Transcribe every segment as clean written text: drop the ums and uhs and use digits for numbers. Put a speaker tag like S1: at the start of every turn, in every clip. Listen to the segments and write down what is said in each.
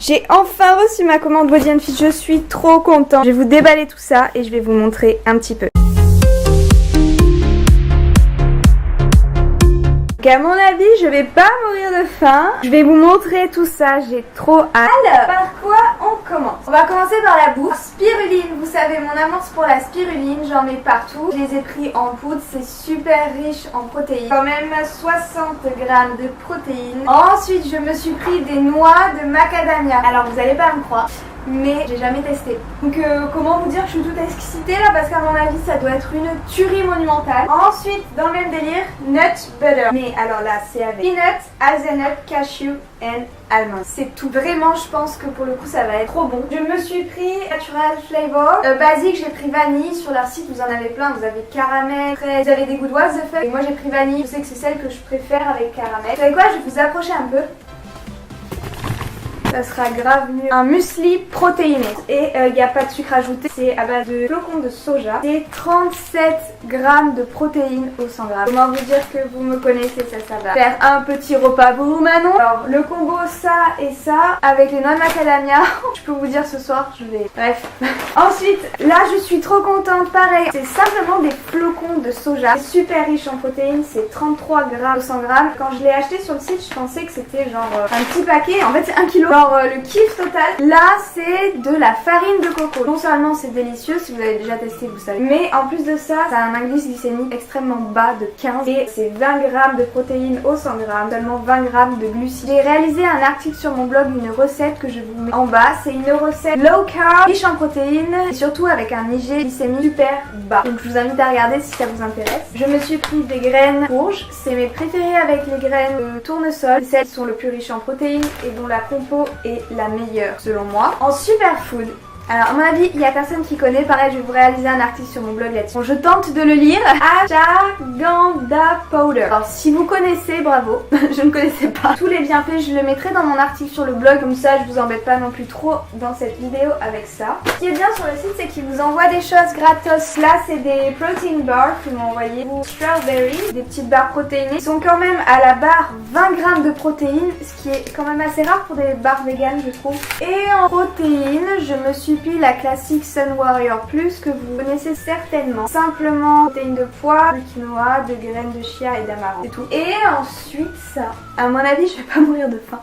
S1: J'ai enfin reçu ma commande Body & Fit, je suis trop contente. Je vais vous déballer tout ça et je vais vous montrer un petit peu. Donc à mon avis, je vais pas mourir de faim. Je vais vous montrer tout ça, j'ai trop hâte. Alors, par quoi on commence? On va commencer par la bouffe. Spiruline, vous savez mon amour pour la spiruline, j'en mets partout. Je les ai pris en poudre, c'est super riche en protéines. Quand même 60 grammes de protéines. Ensuite, je me suis pris des noix de macadamia. Alors vous allez pas me croire, mais j'ai jamais testé. Donc comment vous dire que je suis toute excitée là, parce qu'à mon avis ça doit être une tuerie monumentale. Ensuite, dans le même délire, nut butter. Mais alors là c'est avec peanuts, hazelnut, cashew and almond. C'est tout. Vraiment je pense que pour le coup ça va être trop bon. Je me suis pris natural flavor. Basique, j'ai pris vanille. Sur leur site vous en avez plein. Vous avez caramel, fraise, vous avez des goûts de what the fuck. Et moi j'ai pris vanille. Je sais que c'est celle que je préfère avec caramel. Vous savez quoi, je vais vous approcher un peu. Ça sera grave mieux. Un muesli protéiné. Et il n'y a pas de sucre ajouté. C'est à base de flocons de soja. C'est 37 grammes de protéines au 100 grammes. Comment vous dire que vous me connaissez, ça va faire un petit repas pour vous, Manon. Alors, le combo ça et ça, avec les noix de macadamia. Je peux vous dire ce soir, je vais... Bref. Ensuite, là, je suis trop contente. Pareil, c'est simplement des flocons de soja. C'est super riche en protéines. C'est 33 grammes au 100 grammes. Quand je l'ai acheté sur le site, je pensais que c'était genre un petit paquet. En fait, c'est 1 kilo. Le kiff total. Là c'est de la farine de coco. Non seulement c'est délicieux, si vous avez déjà testé vous savez, mais en plus de ça, ça a un indice glycémique extrêmement bas de 15 et c'est 20 grammes de protéines au 100 grammes, seulement 20 grammes de glucides. J'ai réalisé un article sur mon blog, une recette que je vous mets en bas. C'est une recette low carb, riche en protéines et surtout avec un IG glycémique super bas. Donc je vous invite à regarder si ça vous intéresse. Je me suis pris des graines courges, c'est mes préférées avec les graines de tournesol. Celles qui sont le plus riches en protéines et dont la compo est la meilleure selon moi. En superfood, alors à mon avis il y a personne qui connaît, pareil je vais vous réaliser un article sur mon blog là-dessus. Bon, je tente de le lire. Ashwagandha powder. Alors si vous connaissez, bravo. Je ne connaissais pas. Tous les bienfaits je le mettrai dans mon article sur le blog, comme ça je vous embête pas non plus trop dans cette vidéo avec ça. Ce qui est bien sur le site c'est qu'ils vous envoient des choses gratos. Là c'est des protein bars qu'ils m'ont envoyé. Strawberry, des petites barres protéinées. Ils sont quand même à la barre 20 grammes de protéines, ce qui est quand même assez rare pour des barres véganes je trouve. Et en protéines, je me suis pris la classique Sun Warrior Plus que vous connaissez certainement. Simplement protéines de pois, de quinoa, de graines de chia et d'amarante. C'est tout. Et ensuite ça. À mon avis je vais pas mourir de faim.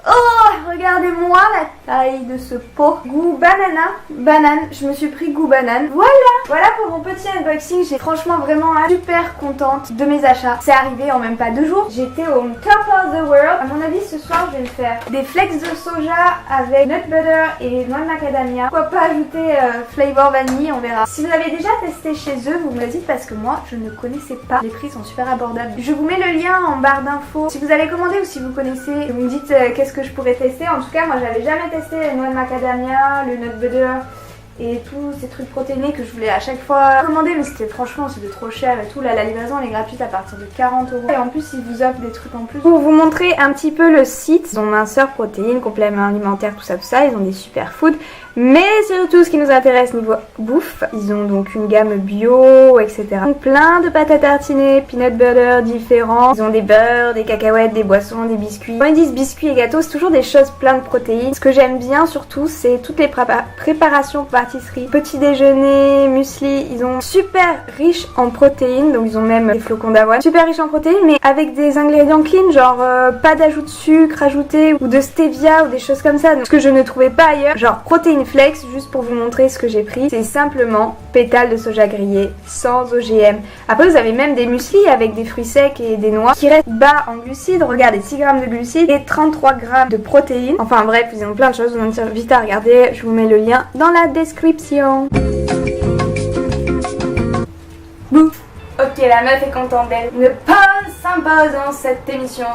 S1: Oh, regardez-moi la taille de ce pot. Goût banane, je me suis pris goût banane. Voilà pour mon petit unboxing. J'ai franchement vraiment super contente de mes achats. C'est arrivé en même pas 2 jours. J'étais au top of the world. À mon avis ce soir je vais me faire des flakes de soja avec nut butter et noix de macadamia. Pourquoi pas ajouter flavor vanille, on verra. Si vous avez déjà testé chez eux, vous me le dites parce que moi je ne connaissais pas. Les prix sont super abordables. Je vous mets le lien en barre d'infos. Si vous allez commander ou si vous connaissez, vous me dites qu'est-ce que je pourrais tester. En tout cas moi j'avais jamais testé les noix de macadamia, le nut butter et tous ces trucs protéinés que je voulais à chaque fois commander, mais c'était franchement c'était trop cher et tout. Là la livraison elle est gratuite à partir de 40 € et en plus ils vous offrent des trucs en plus. Pour vous montrer un petit peu le site, ils ont minceur, protéines, compléments alimentaires, tout ça, ils ont des superfoods. Mais surtout ce qui nous intéresse niveau bouffe, ils ont donc une gamme bio, etc. Donc plein de pâtes à tartiner, peanut butter différents. Ils ont des beurres, des cacahuètes, des boissons, des biscuits. Quand ils disent biscuits et gâteaux, c'est toujours des choses plein de protéines. Ce que j'aime bien surtout, c'est toutes les préparations pâtisserie, petit déjeuner, muesli. Ils ont super riche en protéines, donc ils ont même des flocons d'avoine. Super riche en protéines, mais avec des ingrédients clean, genre pas d'ajout de sucre ajouté ou de stevia ou des choses comme ça. Donc, ce que je ne trouvais pas ailleurs, genre protéines flex, juste pour vous montrer ce que j'ai pris, c'est simplement pétales de soja grillé sans OGM. Après vous avez même des mueslis avec des fruits secs et des noix qui restent bas en glucides. Regardez, 6 grammes de glucides et 33 grammes de protéines. Enfin bref, ils ont plein de choses, vous invite à regarder. Je vous mets le lien dans la description. Bouf. Ok, la meuf est contente d'elle. Une pause sympa dans cette émission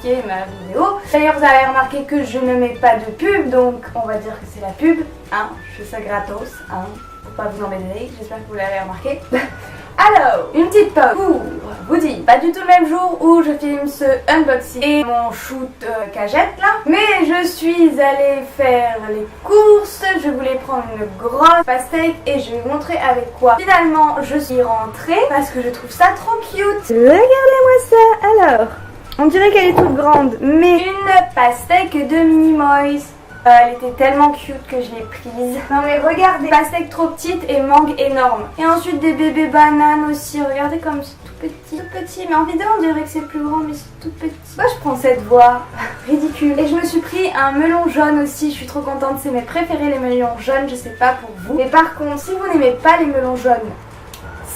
S1: qui est ma vidéo. D'ailleurs, vous avez remarqué que je ne mets pas de pub, donc on va dire que c'est la pub. Hein, je fais ça gratos, hein, pour pas vous embêter. J'espère que vous l'avez remarqué. Alors, une petite pause pour vous dire, pas du tout le même jour où je filme ce unboxing et mon shoot cagette là, mais je suis allée faire les courses, je voulais prendre une grosse pastèque et je vais vous montrer avec quoi finalement je suis rentrée parce que je trouve ça trop cute. Regardez-moi ça. Alors, on dirait qu'elle est toute grande, mais une pastèque de Minimoys. Elle était tellement cute que je l'ai prise. Non mais regardez, pastèque trop petite et mangue énorme. Et ensuite des bébés bananes aussi. Regardez comme c'est tout petit. Tout petit. Mais en vidéo on dirait que c'est plus grand mais c'est tout petit. Moi je prends cette voie. Ridicule. Et je me suis pris un melon jaune aussi. Je suis trop contente. C'est mes préférés les melons jaunes. Je sais pas pour vous. Mais par contre si vous n'aimez pas les melons jaunes,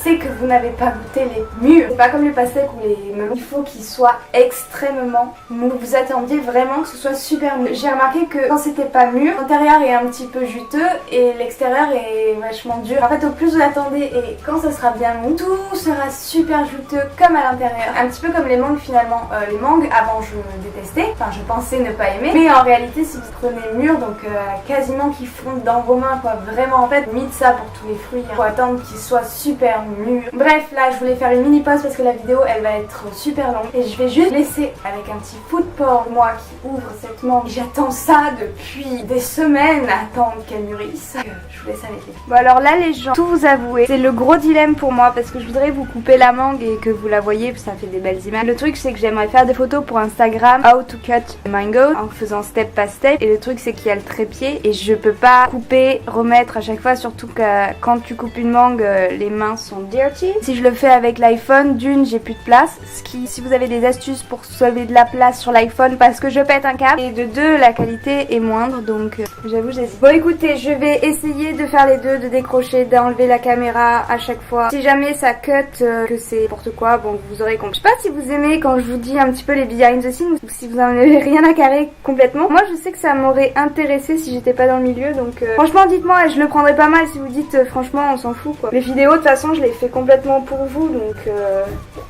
S1: c'est que vous n'avez pas goûté les mûrs. C'est pas comme les pastèques ou les melons. Il faut qu'ils soient extrêmement mûrs. Vous attendiez vraiment que ce soit super mûr. J'ai remarqué que quand c'était pas mûr, l'intérieur est un petit peu juteux et l'extérieur est vachement dur. En fait, au plus vous attendez et quand ça sera bien mou, tout sera super juteux comme à l'intérieur. Un petit peu comme les mangues finalement. Les mangues, avant je détestais. Enfin, je pensais ne pas aimer. Mais en réalité, si vous prenez mûr, donc quasiment qu'ils fondent dans vos mains, quoi. Vraiment, en fait, mythe ça pour tous les fruits. Faut attendre qu'ils soient super mûr. Bref, là je voulais faire une mini pause parce que la vidéo elle va être super longue et je vais juste laisser avec un petit food porn moi qui ouvre cette mangue. J'attends ça depuis des semaines, attendre qu'elle mûrisse. Je vous laisse avec les filles. Bon alors là les gens, tout vous avouer, c'est le gros dilemme pour moi parce que je voudrais vous couper la mangue et que vous la voyez, ça fait des belles images. Le truc c'est que j'aimerais faire des photos pour Instagram, how to cut mango, en faisant step by step. Et le truc c'est qu'il y a le trépied et je peux pas couper, remettre à chaque fois, surtout que quand tu coupes une mangue, les mains sont dirty. Si je le fais avec l'iPhone, d'une j'ai plus de place, ce qui, si vous avez des astuces pour sauver de la place sur l'iPhone parce que je pète un câble, et de deux la qualité est moindre donc j'avoue j'hésite. Bon écoutez, je vais essayer de faire les deux, de décrocher, d'enlever la caméra à chaque fois. Si jamais ça cut, que c'est n'importe quoi, bon vous aurez compris. Je sais pas si vous aimez quand je vous dis un petit peu les behind the scenes ou si vous en avez rien à carrer complètement. Moi je sais que ça m'aurait intéressé si j'étais pas dans le milieu donc franchement dites-moi, je le prendrais pas mal si vous dites franchement on s'en fout quoi. Les vidéos de toute façon je les fais complètement pour vous donc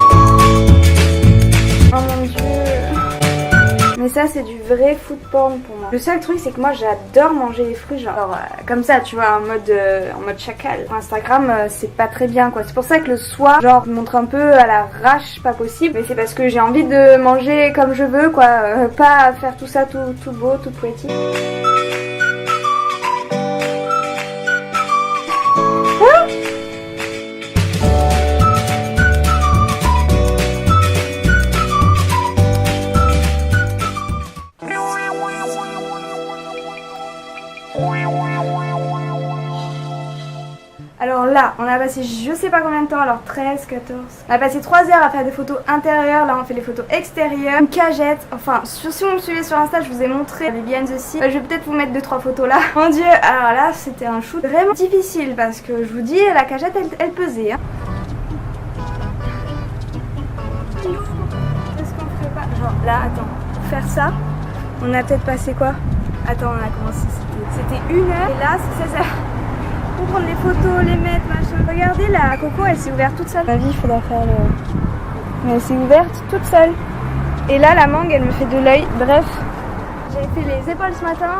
S1: oh mon dieu. Mais ça c'est du vrai food porn pour moi. Le seul truc c'est que moi j'adore manger les fruits genre comme ça tu vois en mode chacal. Pour Instagram c'est pas très bien quoi. C'est pour ça que le soir genre je montre un peu à l'arrache pas possible. Mais c'est parce que j'ai envie de manger comme je veux quoi. Pas faire tout ça tout beau, tout pretty. Alors là, on a passé je sais pas combien de temps, alors 13, 14. On a passé 3 heures à faire des photos intérieures, là on fait les photos extérieures, une cagette, enfin si vous me suivez sur Insta, je vous ai montré les behind the scenes. Je vais peut-être vous mettre 2-3 photos là. Mon dieu, alors là c'était un shoot vraiment difficile parce que je vous dis, la cagette elle pesait. Hein. Est-ce qu'on ferait pas, genre là, attends, pour faire ça, on a peut-être passé quoi? Attends, on a commencé, c'était 1 heure et là c'est 16 heures. Pour prendre les photos, les mettre, machin. Regardez la coco, elle s'est ouverte toute seule. Ma vie, il faudra faire le... Mais elle s'est ouverte toute seule. Et là, la mangue, elle me fait de l'œil. Bref, j'ai fait les épaules ce matin.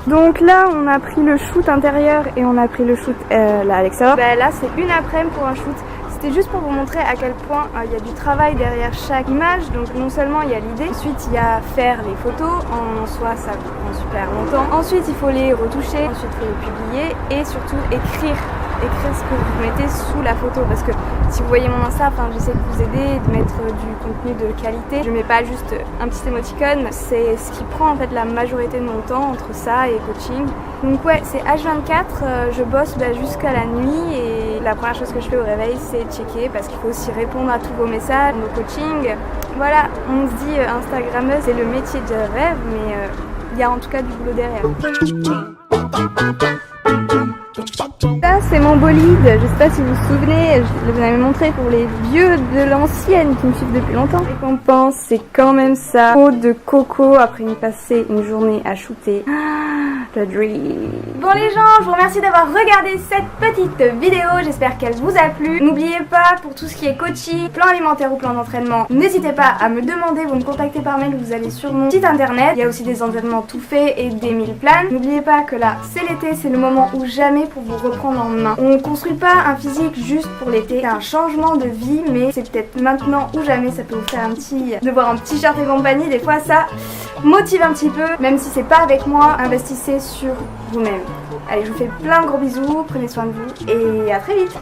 S1: Donc là, on a pris le shoot intérieur et on a pris le shoot là à l'extérieur. Bah, là, c'est une après-midi pour un shoot. C'était juste pour vous montrer à quel point il y a du travail derrière chaque image. Donc non seulement il y a l'idée, ensuite il y a faire les photos, en soi ça prend super longtemps. Ensuite il faut les retoucher, ensuite il faut les publier et surtout écrire ce que vous mettez sous la photo. Parce que si vous voyez mon Insta, enfin j'essaie de vous aider, de mettre du contenu de qualité. Je mets pas juste un petit émoticône, c'est ce qui prend en fait la majorité de mon temps entre ça et coaching. Donc ouais, c'est H24, je bosse jusqu'à la nuit et la première chose que je fais au réveil c'est checker parce qu'il faut aussi répondre à tous vos messages, nos coachings. Voilà, on se dit Instagrammeuse c'est le métier de rêve mais il y a en tout cas du boulot derrière. Ça c'est mon bolide, je sais pas si vous vous souvenez, je vous avais montré pour les vieux de l'ancienne qui me suivent depuis longtemps. La récompense c'est quand même ça, peau de coco après passer une journée à shooter. The dream. Bon les gens, je vous remercie d'avoir regardé cette petite vidéo, j'espère qu'elle vous a plu. N'oubliez pas pour tout ce qui est coaching, plan alimentaire ou plan d'entraînement, n'hésitez pas à me demander, vous me contactez par mail, vous allez sur mon site internet. Il y a aussi des entraînements tout faits et des meal plans. N'oubliez pas que là c'est l'été, c'est le moment ou jamais pour vous reprendre en main. On construit pas un physique juste pour l'été, c'est un changement de vie mais c'est peut-être maintenant ou jamais, ça peut vous faire un petit... de voir un petit shirt et compagnie, des fois ça motive un petit peu, même si c'est pas avec moi, investissez sur vous-même. Allez, je vous fais plein de gros bisous, prenez soin de vous et à très vite.